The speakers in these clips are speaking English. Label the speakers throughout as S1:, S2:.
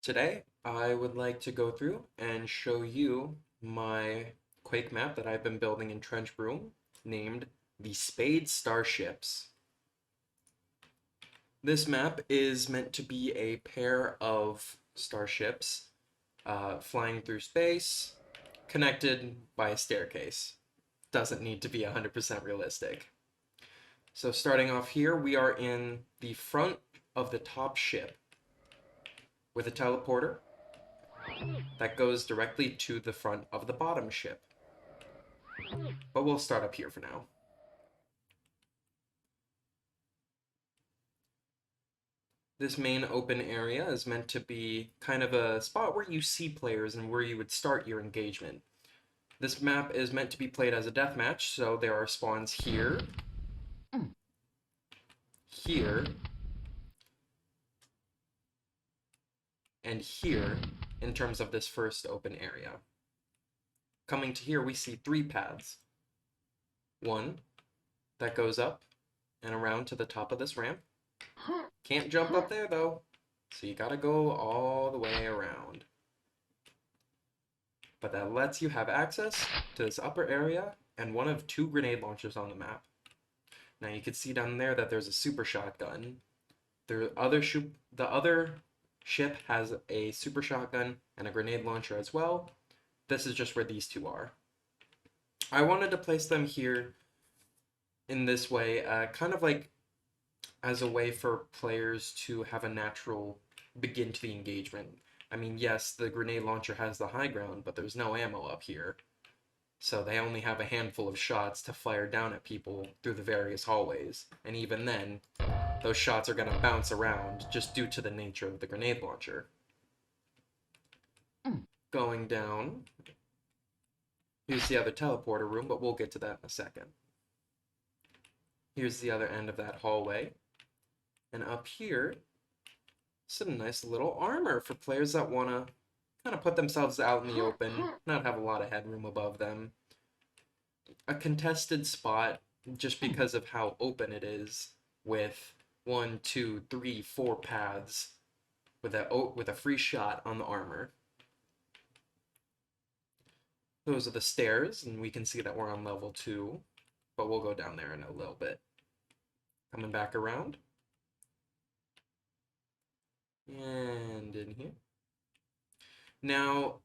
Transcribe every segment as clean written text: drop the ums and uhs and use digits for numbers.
S1: Today, I would like to go through and show you my Quake map that I've been building in Trenchbroom, named the Spade Starships. This map is meant to be a pair of starships flying through space, connected by a staircase. Doesn't need to be 100% realistic. So starting off here, we are in the front of the top ship with a teleporter that goes directly to the front of the bottom ship. But we'll start up here for now. This main open area is meant to be kind of a spot where you see players and where you would start your engagement. This map is meant to be played as a deathmatch, so there are spawns here, here, and here in terms of this first open area. Coming to here, we see three paths. One that goes up and around to the top of this ramp. Can't jump up there though, so you gotta go all the way around. But that lets you have access to this upper area and one of two grenade launchers on the map. Now you can see down there that there's a super shotgun. The other ship has a super shotgun and a grenade launcher as well. This is just where these two are. I wanted to place them here in this way, kind of like as a way for players to have a natural begin to the engagement. I mean, yes, the grenade launcher has the high ground, but there's no ammo up here. So they only have a handful of shots to fire down at people through the various hallways. And even then, those shots are going to bounce around just due to the nature of the grenade launcher. Going down, here's the other teleporter room, but we'll get to that in a second. Here's the other end of that hallway. And up here, some nice little armor for players that want to kind of put themselves out in the open, not have a lot of headroom above them. A contested spot just because of how open it is, with 1, 2, 3, 4 paths with a free shot on the armor. Those are the stairs, and we can see that we're on level 2, but we'll go down there in a little bit. Coming back around. And in here. Now,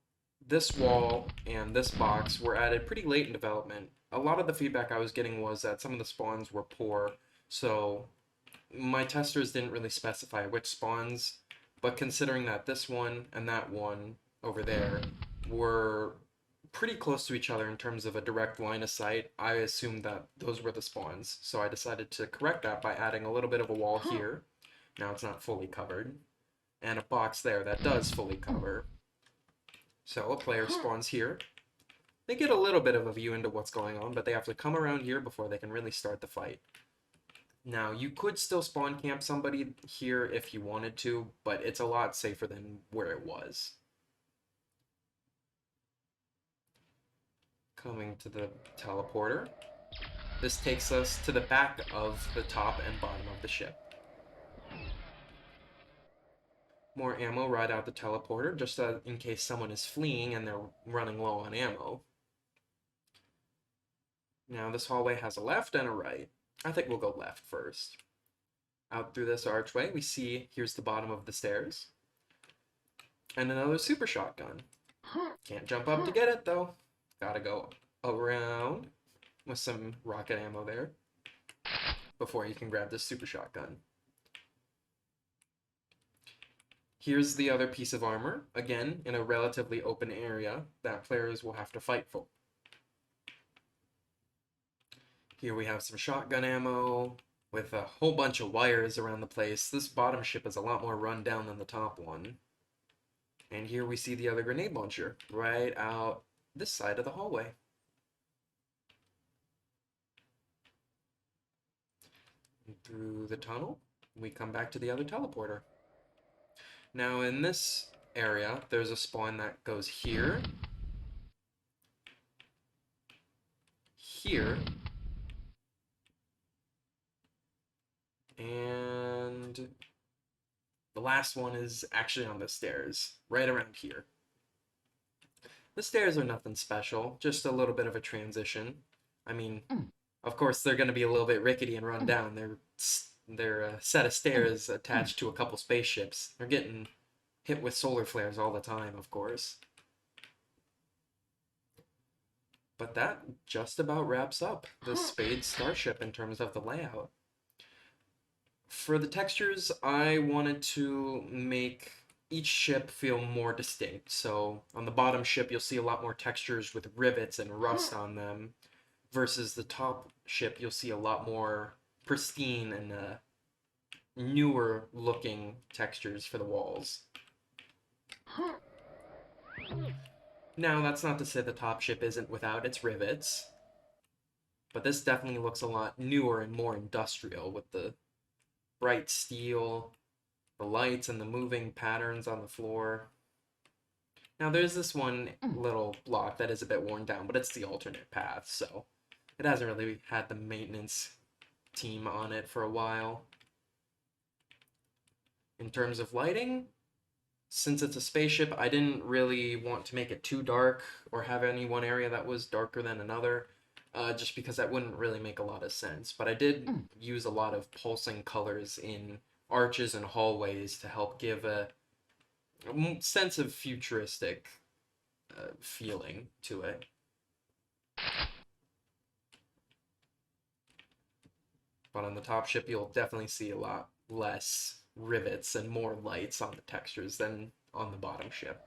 S1: this wall and this box were added pretty late in development. A lot of the feedback I was getting was that some of the spawns were poor, so my testers didn't really specify which spawns, but considering that this one and that one over there were pretty close to each other in terms of a direct line of sight, I assumed that those were the spawns. So I decided to correct that by adding a little bit of a wall here. Now it's not fully covered. And a box there that does fully cover. So a player spawns here. They get a little bit of a view into what's going on, but they have to come around here before they can really start the fight. Now, you could still spawn camp somebody here if you wanted to, but it's a lot safer than where it was. Coming to the teleporter. This takes us to the back of the top and bottom of the ship. More ammo right out the teleporter, just in case someone is fleeing and they're running low on ammo. Now this hallway has a left and a right. I think we'll go left first. Out through this archway, we see here's the bottom of the stairs. And another super shotgun. Can't jump up to get it though. Gotta go around with some rocket ammo there before you can grab this super shotgun. Here's the other piece of armor, again, in a relatively open area that players will have to fight for. Here we have some shotgun ammo with a whole bunch of wires around the place. This bottom ship is a lot more run down than the top one. And here we see the other grenade launcher right out this side of the hallway. And through the tunnel, we come back to the other teleporter. Now in this area, there's a spawn that goes here, here, and The last one is actually on the stairs, right around here. The stairs are nothing special, just a little bit of a transition. I mean, of course, they're going to be a little bit rickety and run down. They're a set of stairs attached to a couple spaceships. They're getting hit with solar flares all the time, of course. But that just about wraps up the Spade Starship in terms of the layout. For the textures, I wanted to make each ship feel more distinct. So on the bottom ship, you'll see a lot more textures with rivets and rust on them, versus the top ship, you'll see a lot more pristine and newer looking textures for the walls. Now, that's not to say the top ship isn't without its rivets, but this definitely looks a lot newer and more industrial with the bright steel, the lights, and the moving patterns on the floor. Now, there's this one little block that is a bit worn down, but it's the alternate path, so it hasn't really had the maintenance team on it for a while. In terms of lighting, since it's a spaceship, I didn't really want to make it too dark or have any one area that was darker than another, just because that wouldn't really make a lot of sense. But I did use a lot of pulsing colors in arches and hallways to help give a sense of futuristic feeling to it. But on the top ship, you'll definitely see a lot less rivets and more lights on the textures than on the bottom ship.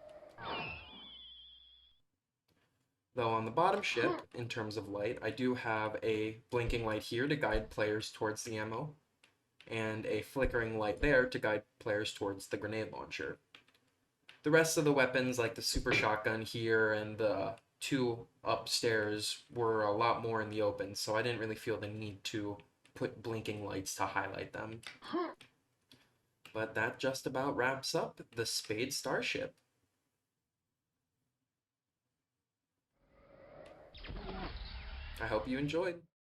S1: Though on the bottom ship, in terms of light, I do have a blinking light here to guide players towards the ammo, and a flickering light there to guide players towards the grenade launcher. The rest of the weapons, like the super shotgun here and the two upstairs, were a lot more in the open, so I didn't really feel the need to put blinking lights to highlight them. But that just about wraps up the Spade Starship. I hope you enjoyed.